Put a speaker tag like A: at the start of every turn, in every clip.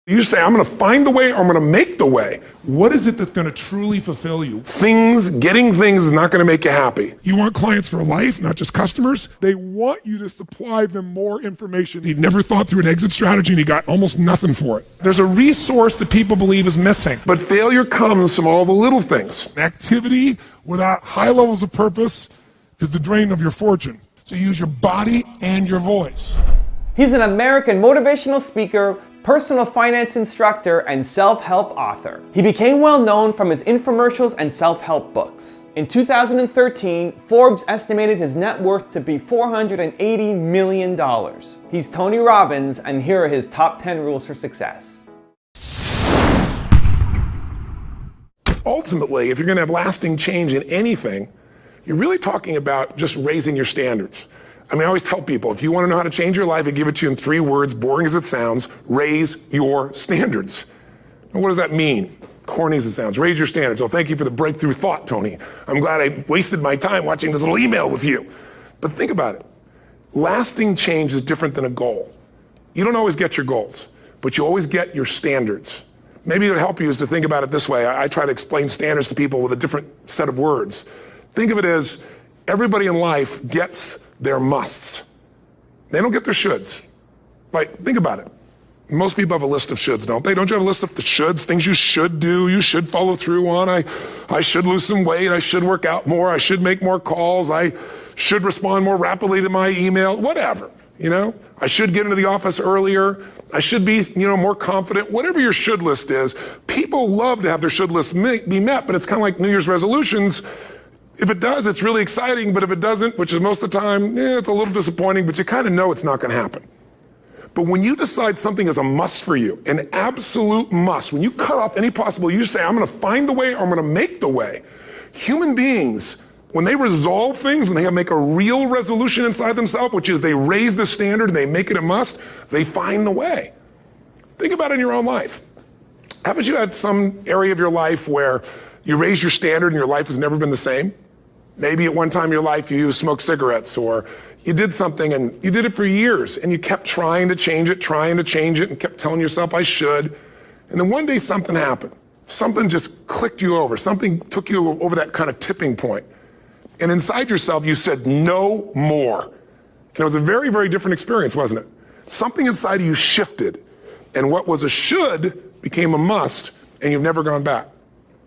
A: You say, I'm going to find the way or I'm going to make the way.
B: What is it that's going to truly fulfill you?
A: Getting things is not going to make you happy.
B: You want clients for life, not just customers. They want you to supply them more information. He never thought through an exit strategy and he got almost nothing for it.
A: There's a resource that people believe is missing. But failure comes from all the little things.
B: Activity without high levels of purpose is the drain of your fortune. So use your body and your voice.
C: He's an American motivational speaker, personal finance instructor, and self-help author. He became well known from his infomercials and self-help books. In 2013, Forbes estimated his net worth to be $480 million. He's Tony Robbins, and here are his top 10 rules for success.
A: Ultimately, if you're going to have lasting change in anything, you're really talking about just raising your standards. I always tell people, if you want to know how to change your life, I give it to you in 3 words, boring as it sounds: raise your standards. And what does that mean? Corny as it sounds. Raise your standards. Oh, thank you for the breakthrough thought, Tony. I'm glad I wasted my time watching this little email with you. But think about it. Lasting change is different than a goal. You don't always get your goals, but you always get your standards. Maybe it'll help you is to think about it this way. I try to explain standards to people with a different set of words. Think of it as everybody in life gets their musts. They don't get their shoulds. Like, think about it. Most people have a list of shoulds, don't they? Don't you have a list of the shoulds, things you should do, you should follow through on? I should lose some weight, I should work out more, I should make more calls, I should respond more rapidly to my email, whatever, you know? I should get into the office earlier, I should be, more confident. Whatever your should list is, people love to have their should list be met, but it's kind of like New Year's resolutions. If it does, it's really exciting, but if it doesn't, which is most of the time, it's a little disappointing, but you kind of know it's not going to happen. But when you decide something is a must for you, an absolute must, when you cut off any possible, you say, I'm going to find the way or I'm going to make the way. Human beings, when they resolve things, when they make a real resolution inside themselves, which is they raise the standard and they make it a must, they find the way. Think about it in your own life. Haven't you had some area of your life where you raise your standard and your life has never been the same? Maybe at one time in your life you smoked cigarettes, or you did something and you did it for years and you kept trying to change it and kept telling yourself I should. And then one day something happened. Something just clicked you over. Something took you over that kind of tipping point. And inside yourself you said no more. And it was a very, very different experience, wasn't it? Something inside of you shifted, and what was a should became a must, and you've never gone back.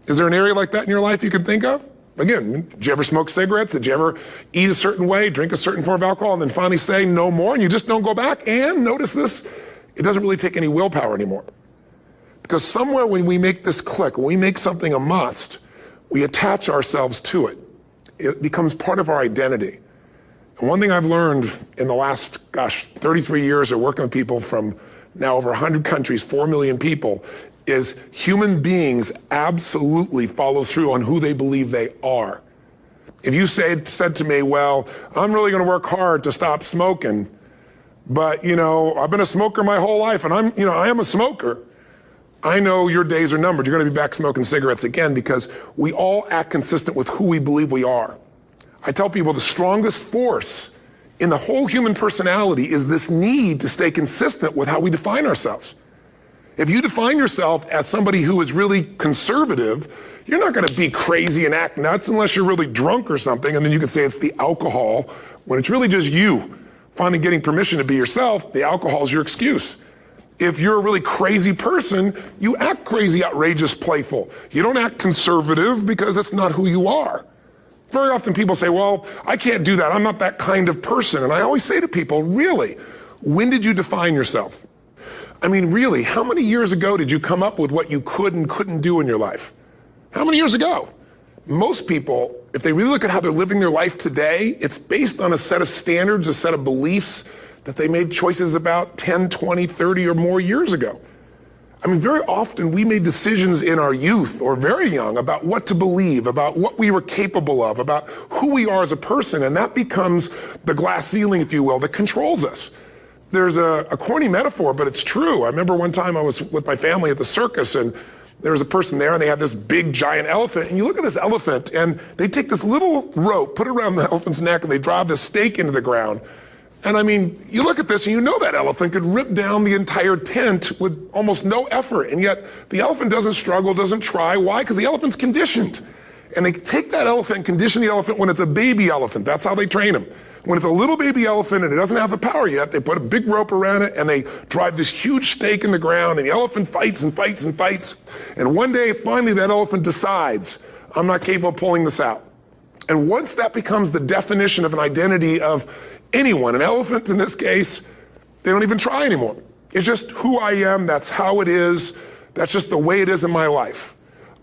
A: Is there an area like that in your life you can think of? Again, did you ever smoke cigarettes? Did you ever eat a certain way, drink a certain form of alcohol, and then finally say no more, and you just don't go back? And notice this, it doesn't really take any willpower anymore. Because somewhere when we make this click, when we make something a must, we attach ourselves to it. It becomes part of our identity. And one thing I've learned in the last, 33 years of working with people from now over 100 countries, 4 million people, is human beings absolutely follow through on who they believe they are. If you said to me, well, I'm really going to work hard to stop smoking, but I've been a smoker my whole life and I am a smoker, I know your days are numbered. You're going to be back smoking cigarettes again, because we all act consistent with who we believe we are. I tell people the strongest force in the whole human personality is this need to stay consistent with how we define ourselves. If you define yourself as somebody who is really conservative, you're not going to be crazy and act nuts unless you're really drunk or something, and then you can say it's the alcohol. When it's really just you finally getting permission to be yourself, the alcohol is your excuse. If you're a really crazy person, you act crazy, outrageous, playful. You don't act conservative because that's not who you are. Very often people say, well, I can't do that. I'm not that kind of person. And I always say to people, really, when did you define yourself? Really, how many years ago did you come up with what you could and couldn't do in your life? How many years ago? Most people, if they really look at how they're living their life today, it's based on a set of standards, a set of beliefs that they made choices about 10, 20, 30 or more years ago. Very often we made decisions in our youth or very young about what to believe, about what we were capable of, about who we are as a person, and that becomes the glass ceiling, if you will, that controls us. There's a corny metaphor, but it's true. I remember one time I was with my family at the circus, and there was a person there, and they had this big, giant elephant. And you look at this elephant, and they take this little rope, put it around the elephant's neck, and they drive this stake into the ground. And I mean, you look at this and you know that elephant could rip down the entire tent with almost no effort. And yet the elephant doesn't struggle, doesn't try. Why? Because the elephant's conditioned. And they take that elephant and condition the elephant when it's a baby elephant. That's how they train them. When it's a little baby elephant and it doesn't have the power yet, they put a big rope around it and they drive this huge stake in the ground, and the elephant fights and fights and fights. And one day, finally, that elephant decides, I'm not capable of pulling this out. And once that becomes the definition of an identity of anyone, an elephant in this case, they don't even try anymore. It's just who I am, that's how it is, that's just the way it is in my life.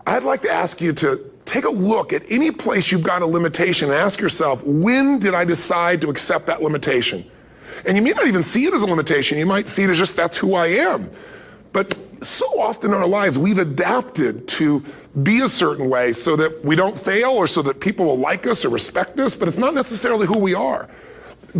A: I'd like to ask you to take a look at any place you've got a limitation and ask yourself, when did I decide to accept that limitation? And you may not even see it as a limitation, you might see it as just that's who I am. But so often in our lives, we've adapted to be a certain way so that we don't fail or so that people will like us or respect us, but it's not necessarily who we are.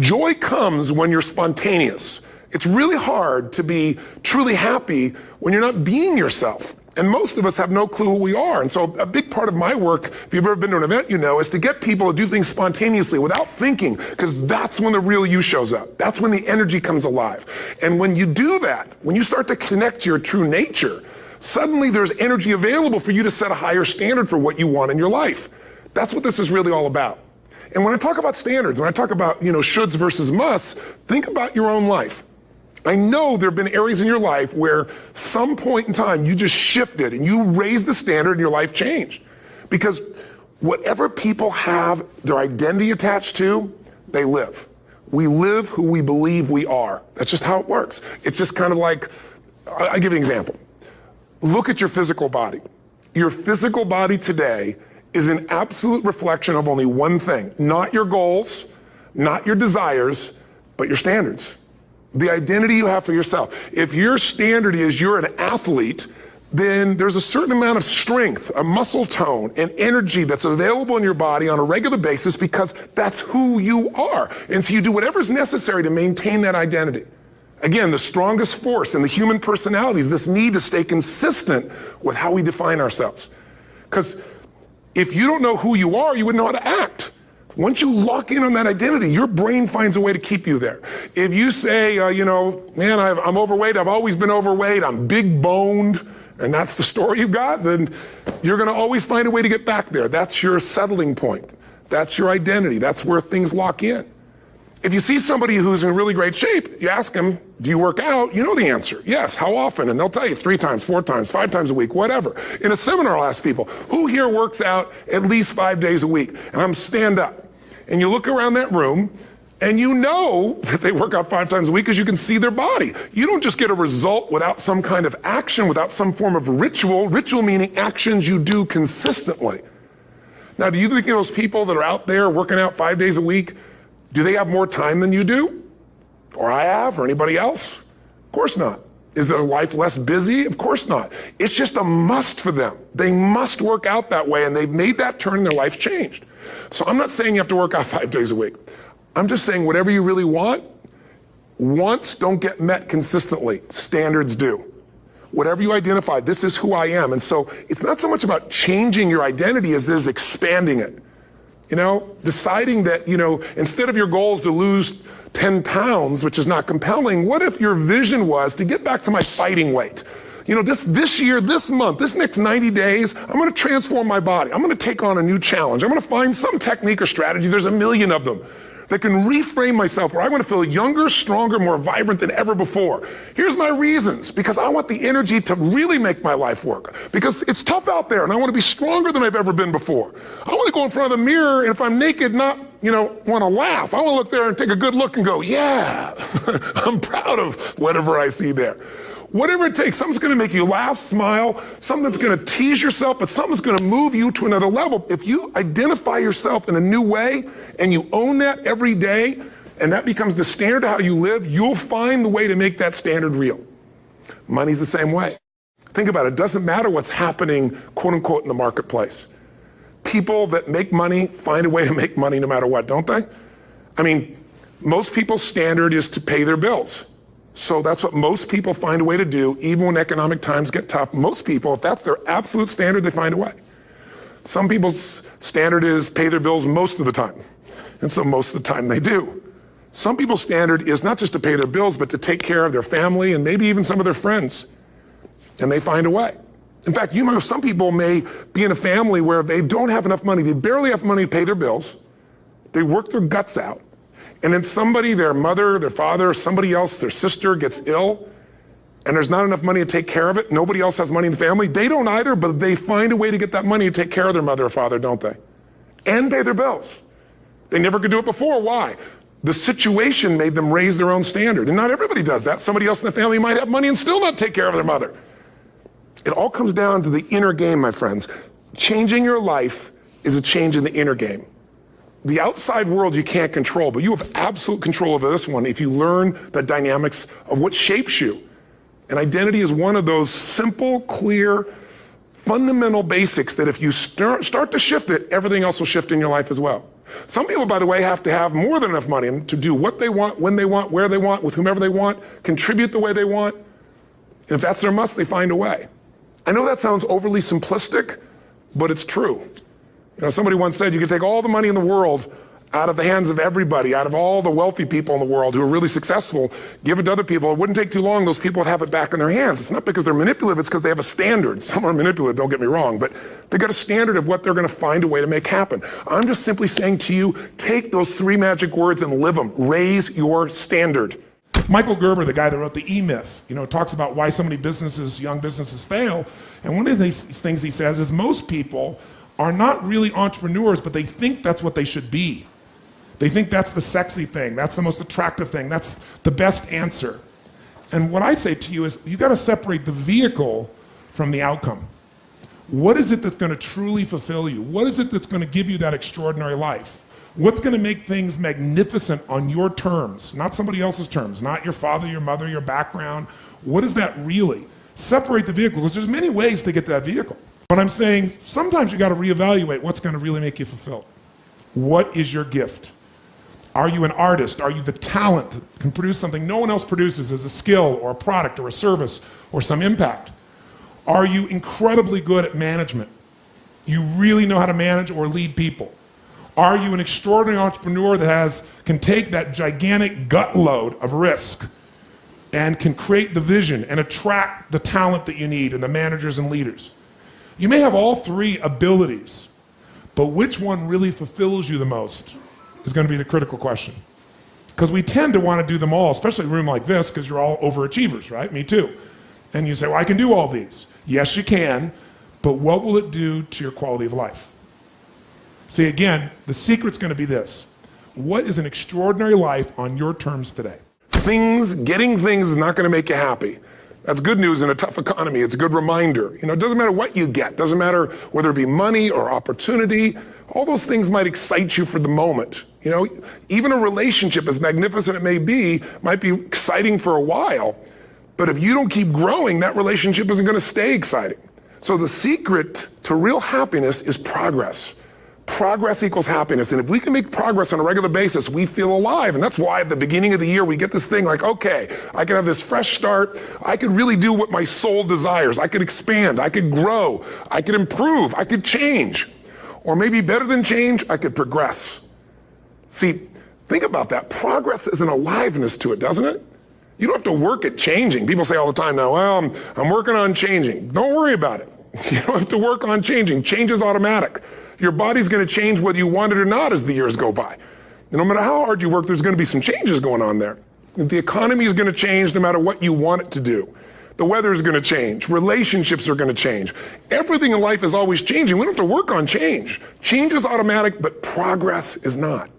A: Joy comes when you're spontaneous. It's really hard to be truly happy when you're not being yourself. And most of us have no clue who we are. And so a big part of my work, if you've ever been to an event, you know, is to get people to do things spontaneously without thinking, because that's when the real you shows up. That's when the energy comes alive. And when you do that, when you start to connect to your true nature, suddenly there's energy available for you to set a higher standard for what you want in your life. That's what this is really all about. And when I talk about standards, when I talk about, shoulds versus musts, think about your own life. I know there have been areas in your life where some point in time you just shifted and you raised the standard and your life changed. Because whatever people have their identity attached to, they live. We live who we believe we are. That's just how it works. It's just kind of like, I'll give you an example. Look at your physical body. Your physical body today is an absolute reflection of only one thing, not your goals, not your desires, but your standards. The identity you have for yourself. If your standard is you're an athlete, then there's a certain amount of strength, a muscle tone, and energy that's available in your body on a regular basis because that's who you are. And so you do whatever's necessary to maintain that identity. Again, the strongest force in the human personality is this need to stay consistent with how we define ourselves. Because if you don't know who you are, you wouldn't know how to act. Once you lock in on that identity, your brain finds a way to keep you there. If you say, man, I'm overweight, I've always been overweight, I'm big boned, and that's the story you've got, then you're gonna always find a way to get back there. That's your settling point. That's your identity. That's where things lock in. If you see somebody who's in really great shape, you ask them, do you work out? You know the answer. Yes, how often? And they'll tell you 3 times, 4 times, 5 times a week, whatever. In a seminar, I'll ask people, who here works out at least 5 days a week? And I'm stand up. And you look around that room and you know that they work out 5 times a week because you can see their body. You don't just get a result without some kind of action, without some form of ritual. Ritual meaning actions you do consistently. Now, do you think those people that are out there working out 5 days a week, do they have more time than you do? Or I have, or anybody else? Of course not. Is their life less busy? Of course not. It's just a must for them. They must work out that way, and they've made that turn and their life's changed. So I'm not saying you have to work out 5 days a week. I'm just saying whatever you really want, wants don't get met consistently. Standards do. Whatever you identify, this is who I am. And so it's not so much about changing your identity as there's expanding it. Deciding that, instead of your goals to lose 10 pounds, which is not compelling, what if your vision was to get back to my fighting weight? This year, this month, this next 90 days, I'm going to transform my body. I'm going to take on a new challenge. I'm going to find some technique or strategy, there's a million of them, that can reframe myself where I want to feel younger, stronger, more vibrant than ever before. Here's my reasons. Because I want the energy to really make my life work. Because it's tough out there and I want to be stronger than I've ever been before. I want to go in front of the mirror and if I'm naked, not, want to laugh. I want to look there and take a good look and go, yeah, I'm proud of whatever I see there. Whatever it takes, something's going to make you laugh, smile, something that's going to tease yourself, but something's going to move you to another level. If you identify yourself in a new way and you own that every day, and that becomes the standard of how you live, you'll find the way to make that standard real. Money's the same way. Think about it. It doesn't matter what's happening, quote unquote, in the marketplace. People that make money find a way to make money no matter what, don't they? I mean, most people's standard is to pay their bills. So that's what most people find a way to do, even when economic times get tough. Most people, if that's their absolute standard, they find a way. Some people's standard is pay their bills most of the time. And so most of the time they do. Some people's standard is not just to pay their bills, but to take care of their family and maybe even some of their friends. And they find a way. In fact, you know, some people may be in a family where they don't have enough money. They barely have money to pay their bills. They work their guts out. And then somebody, their mother, their father, somebody else, their sister gets ill, and there's not enough money to take care of it. Nobody else has money in the family. They don't either, but they find a way to get that money to take care of their mother or father, don't they? And pay their bills. They never could do it before. Why? The situation made them raise their own standard. And not everybody does that. Somebody else in the family might have money and still not take care of their mother. It all comes down to the inner game, my friends. Changing your life is a change in the inner game. The outside world you can't control, but you have absolute control over this one if you learn the dynamics of what shapes you. And identity is one of those simple, clear, fundamental basics that if you start to shift it, everything else will shift in your life as well. Some people, by the way, have to have more than enough money to do what they want, when they want, where they want, with whomever they want, contribute the way they want. And if that's their must, they find a way. I know that sounds overly simplistic, but it's true. You know, somebody once said you could take all the money in the world out of the hands of everybody, out of all the wealthy people in the world who are really successful, give it to other people. It wouldn't take too long. Those people would have it back in their hands. It's not because they're manipulative. It's because they have a standard. Some are manipulative, don't get me wrong, but they got a standard of what they're going to find a way to make happen. I'm just simply saying to you, take those 3 magic words and live them. Raise your standard.
B: Michael Gerber, the guy that wrote the E-Myth, talks about why so many businesses, young businesses fail. And one of the things he says is most people are not really entrepreneurs, but they think that's what they should be. They think that's the sexy thing, that's the most attractive thing, that's the best answer. And what I say to you is you got to separate the vehicle from the outcome. What is it that's going to truly fulfill you? What is it that's going to give you that extraordinary life? What's going to make things magnificent on your terms, not somebody else's terms, not your father, your mother, your background? What is that really? Separate the vehicle, because there's many ways to get to that vehicle. But I'm saying sometimes you got to reevaluate what's going to really make you fulfilled. What is your gift? Are you an artist? Are you the talent that can produce something no one else produces as a skill or a product or a service or some impact? Are you incredibly good at management? You really know how to manage or lead people? Are you an extraordinary entrepreneur that can take that gigantic gut load of risk and can create the vision and attract the talent that you need and the managers and leaders? You may have all 3 abilities, but which one really fulfills you the most is going to be the critical question. Because we tend to want to do them all, especially in a room like this, because you're all overachievers, right? Me too. And you say, well, I can do all these. Yes, you can, but what will it do to your quality of life? See, again, the secret's going to be this. What is an extraordinary life on your terms today?
A: Getting things is not going to make you happy. That's good news in a tough economy. It's a good reminder. It doesn't matter what you get. It doesn't matter whether it be money or opportunity. All those things might excite you for the moment. Even a relationship, as magnificent it may be, might be exciting for a while. But if you don't keep growing, that relationship isn't going to stay exciting. So the secret to real happiness is progress. Progress equals happiness. And if we can make progress on a regular basis, we feel alive. And that's why at the beginning of the year, we get this thing like, okay, I can have this fresh start. I could really do what my soul desires. I could expand. I could grow. I could improve. I could change. Or maybe better than change, I could progress. See, think about that. Progress is an aliveness to it, doesn't it? You don't have to work at changing. People say all the time now, well, I'm working on changing. Don't worry about it. You don't have to work on changing. Change is automatic. Your body's going to change whether you want it or not as the years go by. And no matter how hard you work, there's going to be some changes going on there. The economy is going to change no matter what you want it to do. The weather is going to change. Relationships are going to change. Everything in life is always changing. We don't have to work on change. Change is automatic, but progress is not.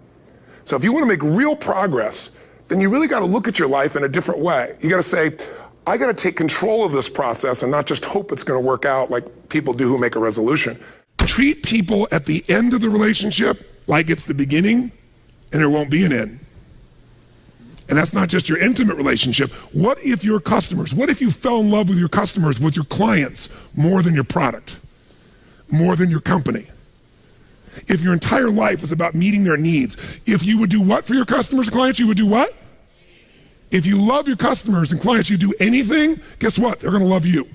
A: So if you want to make real progress, then you really got to look at your life in a different way. You got to say, I got to take control of this process and not just hope it's going to work out like people do who make a resolution.
B: Treat people at the end of the relationship like it's the beginning and there won't be an end. And that's not just your intimate relationship. What if your customers, what if you fell in love with your customers, with your clients, more than your product, more than your company? If your entire life is about meeting their needs, if you would do what for your customers and clients, you would do what? If you love your customers and clients, you do anything, guess what? They're going to love you.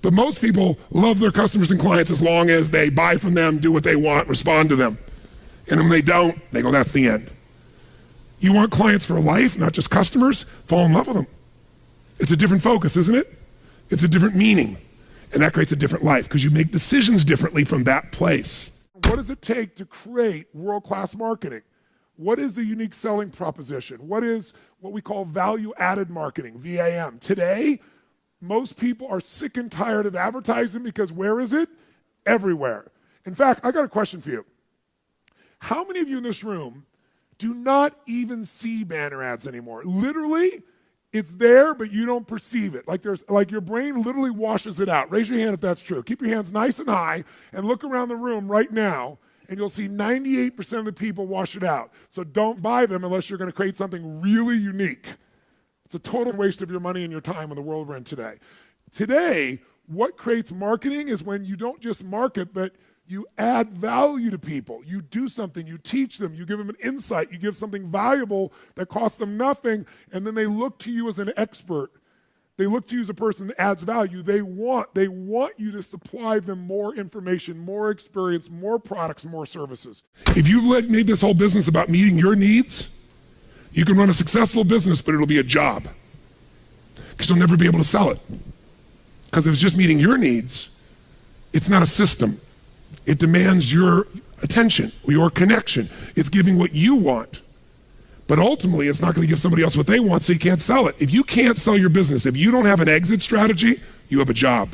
B: But most people love their customers and clients as long as they buy from them, do what they want, respond to them. And when they don't, they go, that's the end. You want clients for life, not just customers? Fall in love with them. It's a different focus, isn't it? It's a different meaning. And that creates a different life because you make decisions differently from that place. What does it take to create world-class marketing? What is the unique selling proposition? What is what we call value-added marketing, VAM? Today, most people are sick and tired of advertising because where is it? Everywhere. In fact, I got a question for you. How many of you in this room do not even see banner ads anymore? Literally, it's there, but you don't perceive it. Like your brain literally washes it out. Raise your hand if that's true. Keep your hands nice and high and look around the room right now, and you'll see 98% of the people wash it out. So don't buy them unless you're going to create something really unique. It's a total waste of your money and your time in the world we're in today. Today, what creates marketing is when you don't just market, but you add value to people. You do something, you teach them, you give them an insight, you give something valuable that costs them nothing, and then they look to you as an expert. They look to you as a person that adds value. They want you to supply them more information, more experience, more products, more services. If you've made this whole business about meeting your needs, you can run a successful business, but it'll be a job because you'll never be able to sell it. Because if it's just meeting your needs, it's not a system. It demands your attention, your connection. It's giving what you want. But ultimately, it's not going to give somebody else what they want, so you can't sell it. If you can't sell your business, if you don't have an exit strategy, you have a job.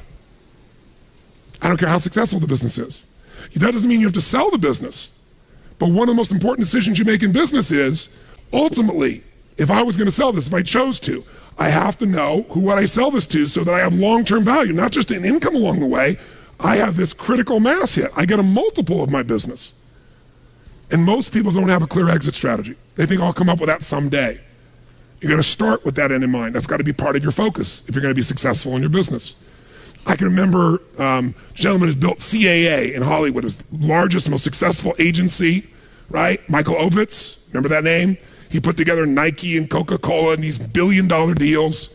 B: I don't care how successful the business is. That doesn't mean you have to sell the business. But one of the most important decisions you make in business is, ultimately, if I was going to sell this, if I chose to, I have to know who would I sell this to so that I have long-term value, not just an income along the way. I have this critical mass hit. I get a multiple of my business. And most people don't have a clear exit strategy. They think I'll come up with that someday. You got to start with that end in mind. That's got to be part of your focus if you're going to be successful in your business. I can remember a gentleman who's built CAA in Hollywood, his largest, most successful agency, right? Michael Ovitz, remember that name? He put together Nike and Coca-Cola and these billion-dollar deals.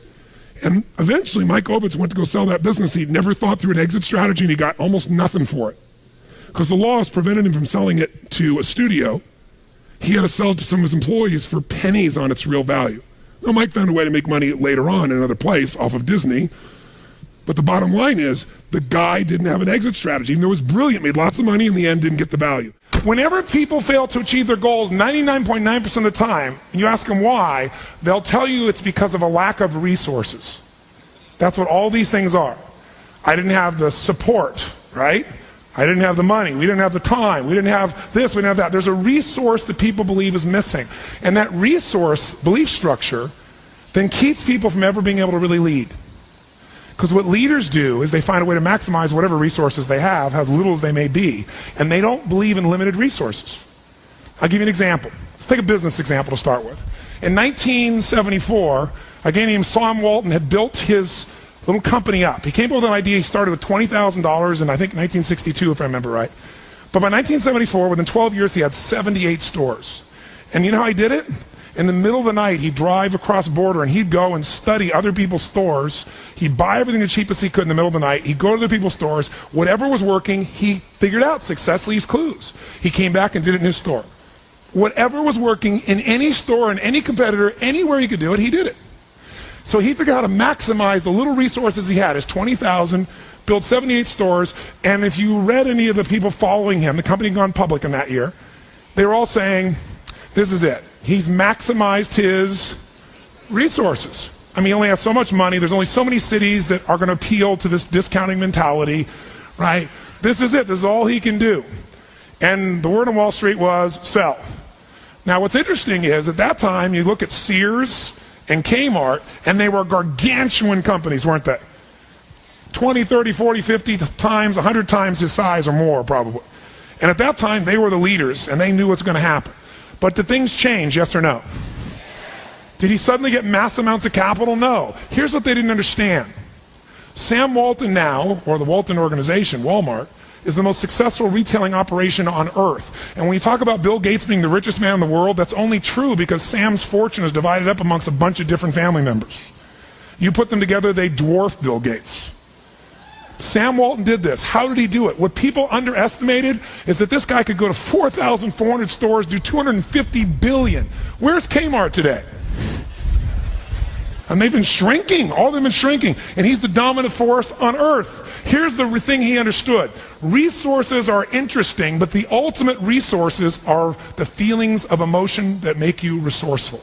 B: And eventually, Mike Ovitz went to go sell that business. He'd never thought through an exit strategy, and he got almost nothing for it. Because the laws prevented him from selling it to a studio. He had to sell it to some of his employees for pennies on its real value. Now, Mike found a way to make money later on in another place off of Disney. But the bottom line is, the guy didn't have an exit strategy. Even though it was brilliant, made lots of money, in the end didn't get the value. Whenever people fail to achieve their goals, 99.9% of the time, you ask them why, they'll tell you it's because of a lack of resources. That's what all these things are. I didn't have the support, right? I didn't have the money. We didn't have the time. We didn't have this. We didn't have that. There's a resource that people believe is missing. And that resource belief structure then keeps people from ever being able to really lead. Because what leaders do is they find a way to maximize whatever resources they have, as little as they may be, and they don't believe in limited resources. I'll give you an example. Let's take a business example to start with. In 1974, a guy named Sam Walton had built his little company up. He came up with an idea. He started with $20,000 in, I think, 1962, if I remember right. But by 1974, within 12 years, he had 78 stores. And you know how he did it? In the middle of the night, he'd drive across the border and he'd go and study other people's stores. He'd buy everything the cheapest he could in the middle of the night. He'd go to other people's stores. Whatever was working, he figured out. Success leaves clues. He came back and did it in his store. Whatever was working in any store, in any competitor, anywhere he could do it, he did it. So he figured out how to maximize the little resources he had, his 20,000, built 78 stores, and if you read any of the people following him, the company had gone public in that year, they were all saying, this is it. He's maximized his resources. I mean, he only has so much money. There's only so many cities that are going to appeal to this discounting mentality, right? This is it. This is all he can do. And the word on Wall Street was sell. Now, what's interesting is at that time, you look at Sears and Kmart, and they were gargantuan companies, weren't they? 20, 30, 40, 50 times, 100 times his size or more, probably. And at that time, they were the leaders, and they knew what's going to happen. But did things change, yes or no? Did he suddenly get mass amounts of capital? No. Here's what they didn't understand. Sam Walton now, or the Walton organization, Walmart, is the most successful retailing operation on earth. And when you talk about Bill Gates being the richest man in the world, that's only true because Sam's fortune is divided up amongst a bunch of different family members. You put them together, they dwarf Bill Gates. Sam Walton did this. How did he do it? What people underestimated is that this guy could go to 4,400 stores, do 250 billion. Where's Kmart today? And they've been shrinking. All of them have been shrinking. And he's the dominant force on earth. Here's the thing he understood. Resources are interesting, but the ultimate resources are the feelings of emotion that make you resourceful.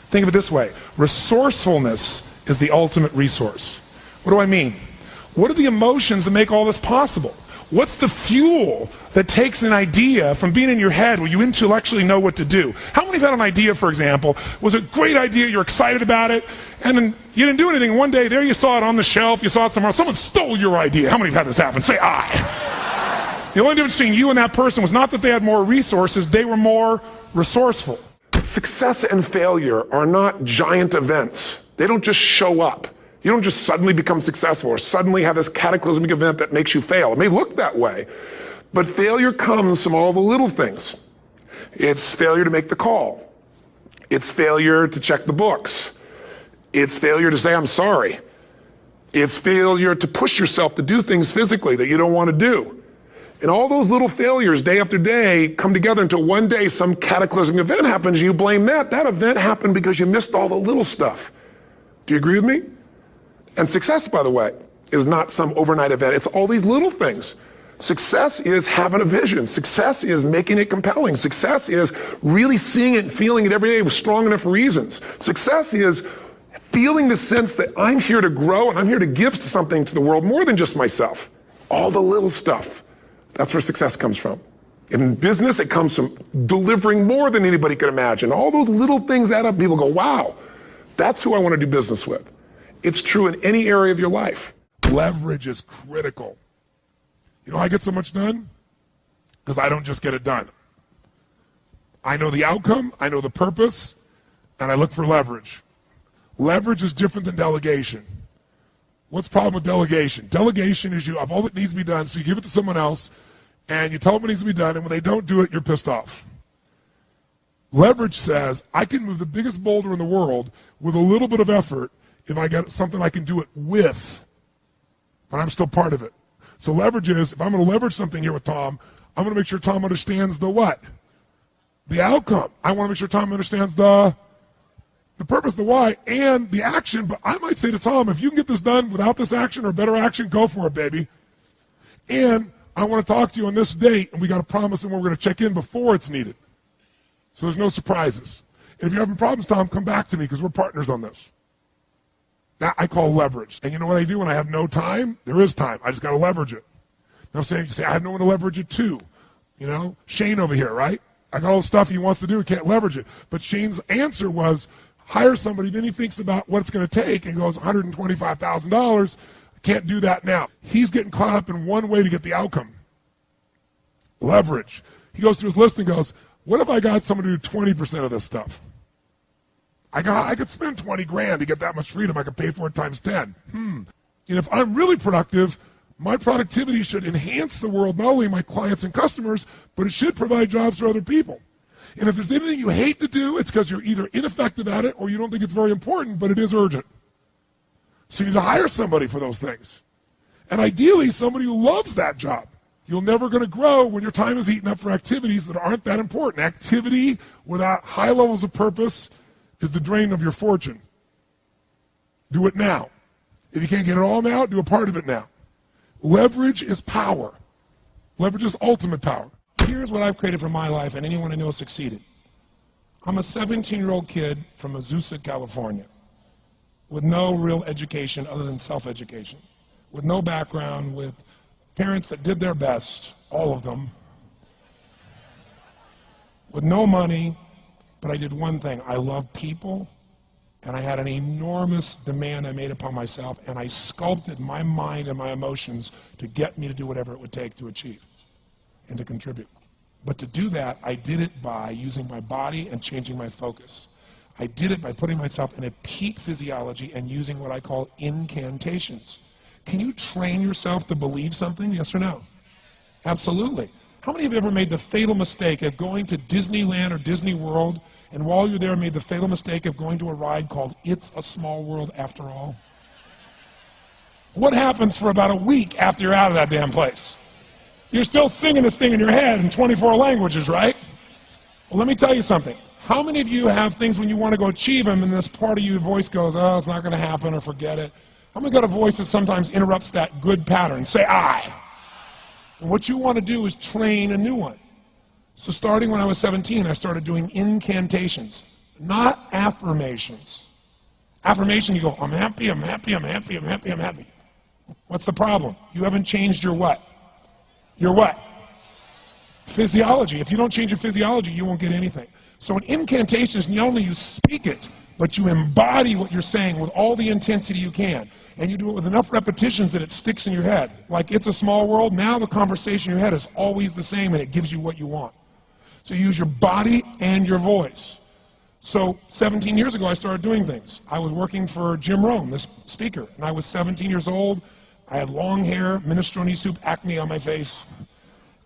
B: Think of it this way. Resourcefulness is the ultimate resource. What do I mean? What are the emotions that make all this possible? What's the fuel that takes an idea from being in your head where you intellectually know what to do? How many have had an idea, for example, was a great idea, you're excited about it, and then you didn't do anything. One day, there you saw it on the shelf, you saw it somewhere else, someone stole your idea. How many have had this happen? Say, I. The only difference between you and that person was not that they had more resources, they were more resourceful.
A: Success and failure are not giant events. They don't just show up. You don't just suddenly become successful or suddenly have this cataclysmic event that makes you fail. It may look that way, but failure comes from all the little things. It's failure to make the call. It's failure to check the books. It's failure to say, I'm sorry. It's failure to push yourself to do things physically that you don't want to do. And all those little failures day after day come together until one day some cataclysmic event happens and you blame that. That event happened because you missed all the little stuff. Do you agree with me? And success, by the way, is not some overnight event. It's all these little things. Success is having a vision. Success is making it compelling. Success is really seeing it and feeling it every day with strong enough reasons. Success is feeling the sense that I'm here to grow and I'm here to give something to the world more than just myself. All the little stuff. That's where success comes from. In business, it comes from delivering more than anybody could imagine. All those little things add up. People go, wow, that's who I want to do business with. It's true in any area of your life.
B: Leverage is critical. You know how I get so much done? Because I don't just get it done. I know the outcome, I know the purpose, and I look for leverage. Leverage is different than delegation. What's the problem with delegation? Delegation is you have all that needs to be done, so you give it to someone else, and you tell them what needs to be done, and when they don't do it, you're pissed off. Leverage says, I can move the biggest boulder in the world with a little bit of effort if I get something I can do it with, but I'm still part of it. So leverage is, if I'm going to leverage something here with Tom, I'm going to make sure Tom understands the what? The outcome. I want to make sure Tom understands the purpose, the why, and the action. But I might say to Tom, if you can get this done without this action or better action, go for it, baby. And I want to talk to you on this date, and we got to promise and we're going to check in before it's needed. So there's no surprises. And if you're having problems, Tom, come back to me because we're partners on this. That I call leverage. And you know what I do when I have no time? There is time. I just got to leverage it. Now you say, I have no one to leverage it to. You know, Shane over here, right? I got all the stuff he wants to do. He can't leverage it. But Shane's answer was, hire somebody. Then he thinks about what it's going to take and goes, $125,000. I can't do that now. He's getting caught up in one way to get the outcome. Leverage. He goes through his list and goes, what if I got someone to do 20% of this stuff? I could spend 20 grand to get that much freedom. I could pay for it times 10. And if I'm really productive, my productivity should enhance the world, not only my clients and customers, but it should provide jobs for other people. And if there's anything you hate to do, it's because you're either ineffective at it or you don't think it's very important, but it is urgent. So you need to hire somebody for those things. And ideally, somebody who loves that job. You're never going to grow when your time is eaten up for activities that aren't that important. Activity without high levels of purpose is the drain of your fortune. Do it now. If you can't get it all now, do a part of it now. Leverage is power. Leverage is ultimate power. Here's what I've created for my life, and anyone I know has succeeded. I'm a 17-year-old kid from Azusa, California, with no real education other than self-education, with no background, with parents that did their best, all of them, with no money, but I did one thing. I love people, and I had an enormous demand I made upon myself, and I sculpted my mind and my emotions to get me to do whatever it would take to achieve and to contribute. But to do that, I did it by using my body and changing my focus. I did it by putting myself in a peak physiology and using what I call incantations. Can you train yourself to believe something, yes or no? Absolutely. How many have ever made the fatal mistake of going to Disneyland or Disney World, and while you're there made the fatal mistake of going to a ride called It's a Small World After All? What happens for about a week after you're out of that damn place? You're still singing this thing in your head in 24 languages, right? Well, let me tell you something. How many of you have things when you want to go achieve them and this part of your voice goes, oh, it's not going to happen, or forget it? How many got a voice that sometimes interrupts that good pattern? Say I. And what you want to do is train a new one. So starting when I was 17, I started doing incantations, not affirmations. Affirmation, you go, I'm happy, I'm happy, I'm happy, I'm happy, I'm happy. What's the problem? You haven't changed your what? Your what? Physiology. If you don't change your physiology, you won't get anything. So an incantation is not only you speak it, but you embody what you're saying with all the intensity you can. And you do it with enough repetitions that it sticks in your head. Like It's a Small World, now the conversation in your head is always the same and it gives you what you want. So you use your body and your voice. So 17 years ago, I started doing things. I was working for Jim Rohn, this speaker, and I was 17 years old. I had long hair, minestrone soup, acne on my face.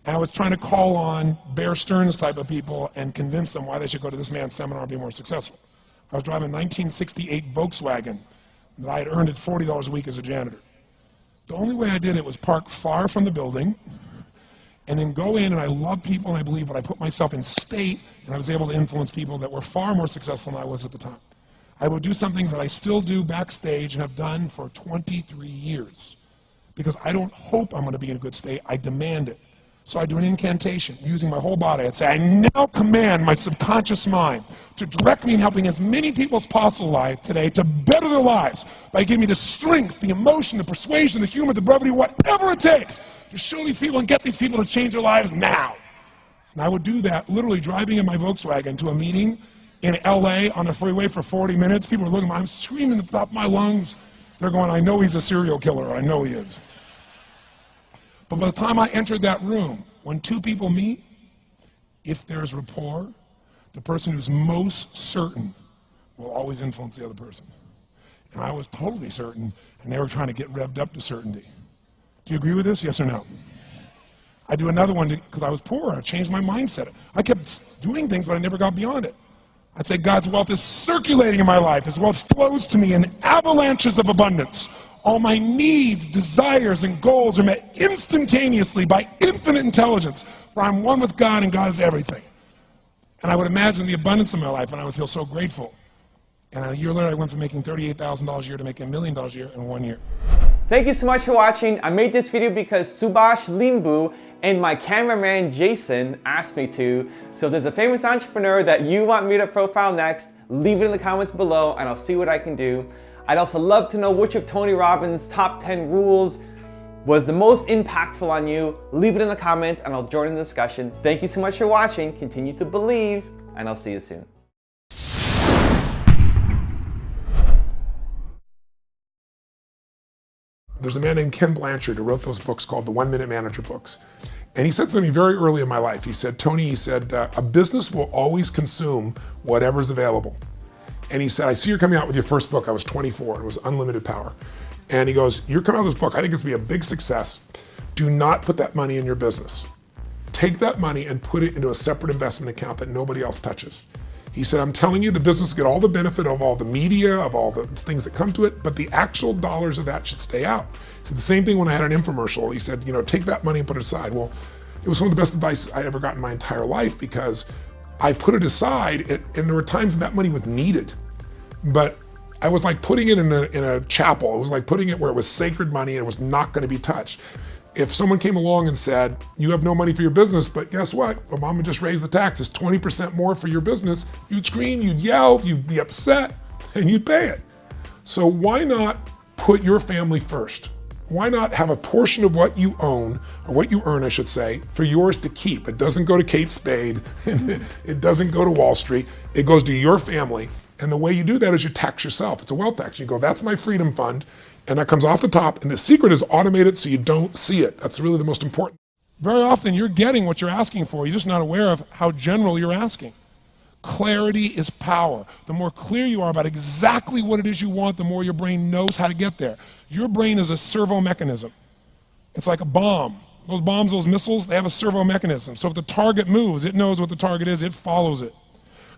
B: And I was trying to call on Bear Stearns type of people and convince them why they should go to this man's seminar and be more successful. I was driving a 1968 Volkswagen that I had earned at $40 a week as a janitor. The only way I did it was park far from the building and then go in, and I love people and I believe, but I put myself in state, and I was able to influence people that were far more successful than I was at the time. I would do something that I still do backstage and have done for 23 years because I don't hope I'm going to be in a good state, I demand it. So I do an incantation using my whole body. I'd say, I now command my subconscious mind to direct me in helping as many people as possible alive today to better their lives by giving me the strength, the emotion, the persuasion, the humor, the brevity, whatever it takes to show these people and get these people to change their lives now. And I would do that literally driving in my Volkswagen to a meeting in LA on the freeway for 40 minutes. People are looking at me, I'm screaming at the top of my lungs. They're going, I know he's a serial killer, I know he is. But by the time I entered that room, when two people meet, if there's rapport, the person who's most certain will always influence the other person. And I was totally certain, and they were trying to get revved up to certainty. Do you agree with this? Yes or no? I do another one because I was poor. I changed my mindset. I kept doing things, but I never got beyond it. I'd say God's wealth is circulating in my life. His wealth flows to me in avalanches of abundance. All my needs, desires, and goals are met instantaneously by infinite intelligence, for I'm one with God and God is everything. And I would imagine the abundance of my life, and I would feel so grateful. And a year later, I went from making $38,000 a year to making $1 million a year in 1 year.
C: Thank you so much for watching. I made this video because Subhash Limbu and my cameraman Jason asked me to. So if there's a famous entrepreneur that you want me to profile next, leave it in the comments below and I'll see what I can do. I'd also love to know which of Tony Robbins' top 10 rules was the most impactful on you. Leave it in the comments and I'll join in the discussion. Thank you so much for watching. Continue to believe, and I'll see you soon.
A: There's a man named Ken Blanchard who wrote those books called the 1 Minute Manager books. And he said something very early in my life. He said, Tony, a business will always consume whatever's available. And he said, I see you're coming out with your first book. I was 24, it was Unlimited Power. And he goes, you're coming out with this book, I think it's gonna be a big success. Do not put that money in your business. Take that money and put it into a separate investment account that nobody else touches. He said, I'm telling you, the business will get all the benefit of all the media, of all the things that come to it, but the actual dollars of that should stay out. He said the same thing when I had an infomercial. He said, take that money and put it aside. Well, it was some of the best advice I'd ever gotten in my entire life because I put it aside, and there were times that money was needed. But I was like putting it in a chapel. It was like putting it where it was sacred money and it was not going to be touched. If someone came along and said, you have no money for your business, but guess what? Obama just raised the taxes 20% more for your business, you'd scream, you'd yell, you'd be upset, and you'd pay it. So why not put your family first? Why not have a portion of what you own, or what you earn, I should say, for yours to keep? It doesn't go to Kate Spade, it doesn't go to Wall Street, it goes to your family. And the way you do that is you tax yourself. It's a wealth tax. You go, that's my freedom fund, and that comes off the top, and the secret is automated so you don't see it. That's really the most important. Very often you're getting what you're asking for, you're just not aware of how general you're asking. Clarity is power. The more clear you are about exactly what it is you want, the more your brain knows how to get there. Your brain is a servo mechanism. It's like a bomb. Those bombs, those missiles, they have a servo mechanism. So if the target moves, it knows what the target is, it follows it.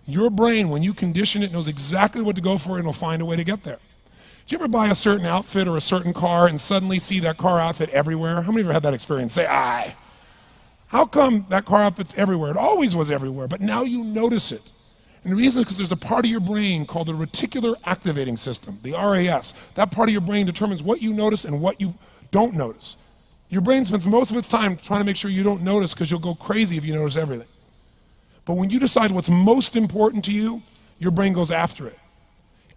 A: Your brain, when you condition it, knows exactly what to go for and it'll find a way to get there.
B: Did you ever buy a certain outfit or a certain car and suddenly see that car outfit everywhere? How many of you have had that experience? Say, aye. How come that car outfit's everywhere? It always was everywhere, but now you notice it. And the reason is because there's a part of your brain called the reticular activating system, the RAS. That part of your brain determines what you notice and what you don't notice. Your brain spends most of its time trying to make sure you don't notice because you'll go crazy if you notice everything. But when you decide what's most important to you, your brain goes after it.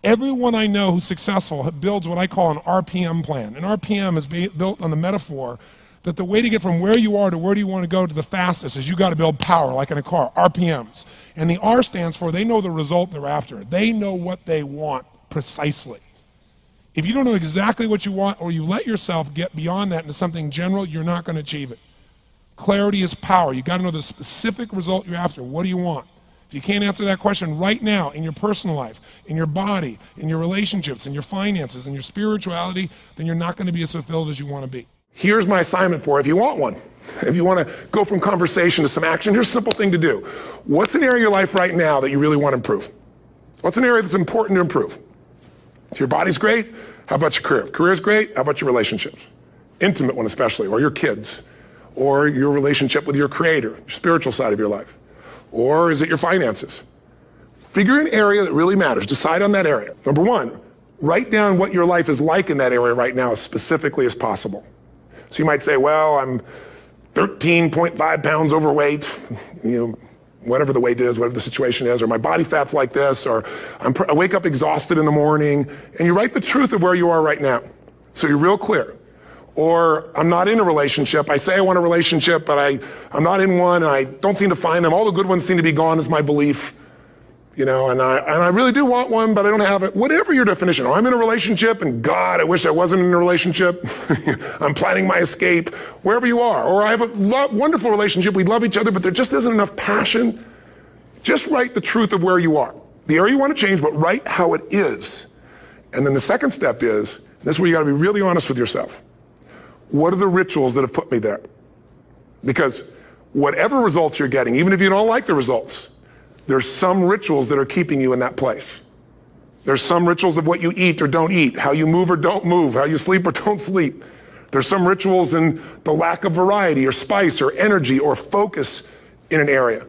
B: Everyone I know who's successful builds what I call an RPM plan. An RPM is built on the metaphor that the way to get from where you are to where do you want to go to the fastest is you got to build power, like in a car, RPMs. And the R stands for they know the result they're after. They know what they want precisely. If you don't know exactly what you want or you let yourself get beyond that into something general, you're not going to achieve it. Clarity is power. You got to know the specific result you're after. What do you want? If you can't answer that question right now in your personal life, in your body, in your relationships, in your finances, in your spirituality, then you're not going to be as fulfilled as you want to be.
A: Here's my assignment for if you want one. If you want to go from conversation to some action, here's a simple thing to do. What's an area of your life right now that you really want to improve? What's an area that's important to improve? If your body's great, how about your career? If career's great, how about your relationships? Intimate one especially, or your kids, or your relationship with your creator, your spiritual side of your life. Or is it your finances? Figure an area that really matters. Decide on that area. Number one, write down what your life is like in that area right now as specifically as possible. So you might say, well, I'm 13.5 pounds overweight, whatever the weight is, whatever the situation is, or my body fat's like this, or I wake up exhausted in the morning, and you write the truth of where you are right now. So you're real clear. Or I'm not in a relationship. I say I want a relationship, but I'm not in one, and I don't seem to find them. All the good ones seem to be gone is my belief. And I really do want one, but I don't have it. Whatever your definition. Or I'm in a relationship, and God, I wish I wasn't in a relationship. I'm planning my escape. Wherever you are. Or I have a wonderful relationship. We love each other, but there just isn't enough passion. Just write the truth of where you are. The area you want to change, but write how it is. And then the second step is, and this is where you got to be really honest with yourself. What are the rituals that have put me there? Because whatever results you're getting, even if you don't like the results, there's some rituals that are keeping you in that place. There's some rituals of what you eat or don't eat, how you move or don't move, how you sleep or don't sleep. There's some rituals in the lack of variety or spice or energy or focus in an area.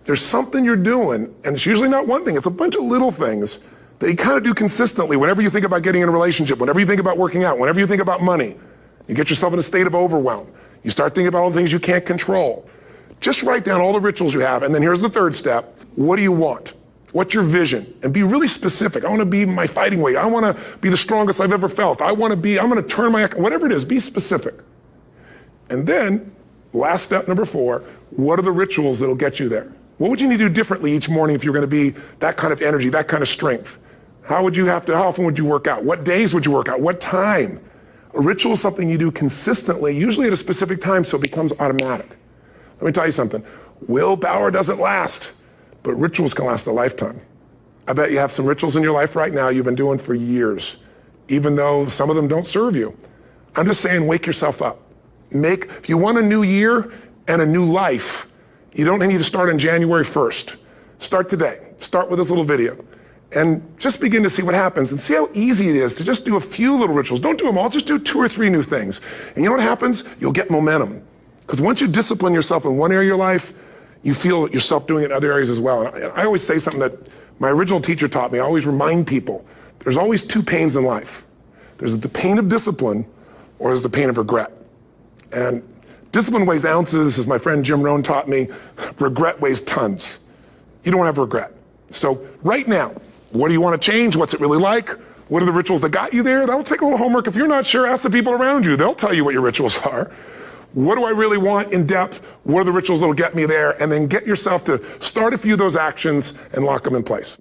A: There's something you're doing, and it's usually not one thing, it's a bunch of little things that you kind of do consistently whenever you think about getting in a relationship, whenever you think about working out, whenever you think about money. You get yourself in a state of overwhelm. You start thinking about all the things you can't control. Just write down all the rituals you have, and then here's the third step. What do you want? What's your vision? And be really specific. I want to be my fighting weight. I want to be the strongest I've ever felt. I'm going to turn whatever it is, be specific. And then, last step, number 4, what are the rituals that'll get you there? What would you need to do differently each morning if you're going to be that kind of energy, that kind of strength? How often would you work out? What days would you work out? What time? A ritual is something you do consistently, usually at a specific time, so it becomes automatic. Let me tell you something. Willpower doesn't last, but rituals can last a lifetime. I bet you have some rituals in your life right now you've been doing for years, even though some of them don't serve you. I'm just saying, wake yourself up. If you want a new year and a new life, you don't need to start on January 1st. Start today. Start with this little video. And just begin to see what happens and see how easy it is to just do a few little rituals. Don't do them all, just do 2 or 3 new things. And you know what happens? You'll get momentum. Because once you discipline yourself in one area of your life, you feel yourself doing it in other areas as well. And I always say something that my original teacher taught me. I always remind people, there's always 2 pains in life. There's the pain of discipline, or there's the pain of regret. And discipline weighs ounces, as my friend Jim Rohn taught me. Regret weighs tons. You don't want to have regret. So right now, what do you want to change? What's it really like? What are the rituals that got you there? That'll take a little homework. If you're not sure, ask the people around you. They'll tell you what your rituals are. What do I really want in depth? What are the rituals that'll get me there? And then get yourself to start a few of those actions and lock them in place.